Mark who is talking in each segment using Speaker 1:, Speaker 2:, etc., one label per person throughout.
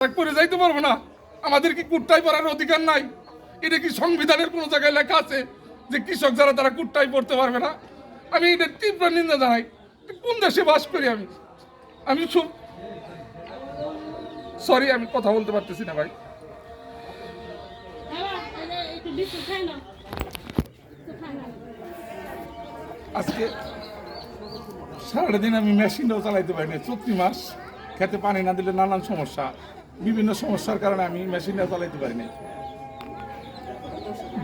Speaker 1: করে যাইতে পারবো না? আমাদের কি কুট্টাই পড়ার অধিকার নাই? এটা কি সংবিধানের কোনো জায়গায় লেখা আছে যে কৃষক যারা তারা কুট্টাই পড়তে পারবে না? আমি এটা তীব্র নিন্দা জানাই। কোন দেশে বাস করি আমি? আমি সরি, আমি কথা বলতে পারতেছি না ভাই। আজকে সারাটা দিন আমি মেশিনটাও চালাইতে পারি না। চৈত্র মাস, খেতে পানি না দিলে নানান সমস্যা, বিভিন্ন সমস্যার কারণে আমি মেশিনটা চালাইতে পারি না।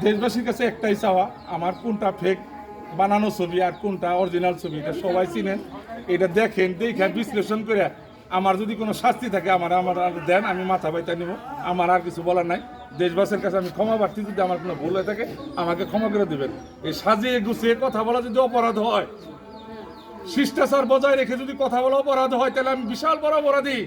Speaker 1: দেশবাসীর কাছে একটাই চাওয়া, আমার কোনটা ফেক বানানো ছবি আর কোনটা অরিজিনাল ছবি এটা সবাই চিনেন। এটা দেখেন, দেখে বিশ্লেষণ করে আমার যদি কোনো শাস্তি থাকে আমার দেন, আমি মাথা বাইতা নিব। আমার আর কিছু বলার নাই। দেশবাসীর কাছে আমি ক্ষমা প্রার্থী, যদি আমার কোনো ভুল হয়ে থাকে আমাকে ক্ষমা করে দেবেন। এই সাজিয়ে গুছিয়ে কথা বলা যদি অপরাধ হয়, শিষ্টাচার বজায় রেখে যদি কথা বলা অপরাধ হয়, তাহলে আমি বিশাল বড় অপরাধী।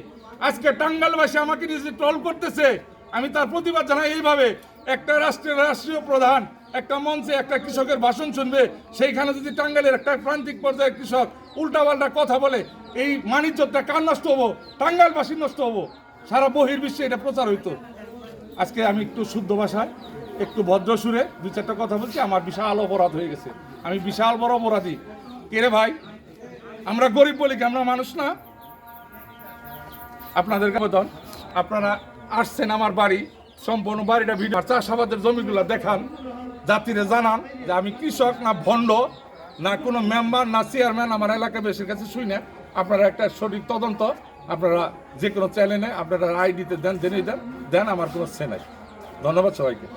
Speaker 1: আজকে টাঙ্গাইলবাসী আমাকে নিজে ট্রল করতেছে, আমি তার প্রতিবাদ জানাই এইভাবে। একটা রাষ্ট্রীয় প্রধান একটা মঞ্চে একটা কৃষকের ভাষণ শুনবে, সেইখানে যদি টাঙ্গাইলের একটা প্রান্তিক পর্যায়ের কৃষক উল্টাপাল্টা কথা বলে, এই মানিজ্যটা কার নষ্ট হবো? টাঙ্গাইলবাসীর নষ্ট হবো। সারা বহির্বিশ্বে এটা প্রচার হইতো। আজকে আমি একটু শুদ্ধ ভাষায়, একটু ভদ্র সুরে দুই চারটা কথা বলছি। আমার বিশাল অপরাধ হয়ে গেছে, আমি বিশাল বড় অপরাধী। কে রে ভাই? আমরা গরিব বলি কি আমরা মানুষ না? আপনাদের আবেদন, আপনারা আসছেন আমার বাড়ি, সম্পূর্ণ বাড়িটা ভিডিও, চাষাবাদের জমিগুলো দেখান, জাতিরে জানান যে আমি কৃষক না ভণ্ড না কোনো মেম্বার না চেয়ারম্যান আমার এলাকাবাসীর কাছে শুই না। আপনারা একটা সঠিক তদন্ত আপনারা যে কোনো চ্যানেলে আপনারা আইডিতে দেন, জেনে দেন, আমার কোনো সে নাই। ধন্যবাদ সবাইকে।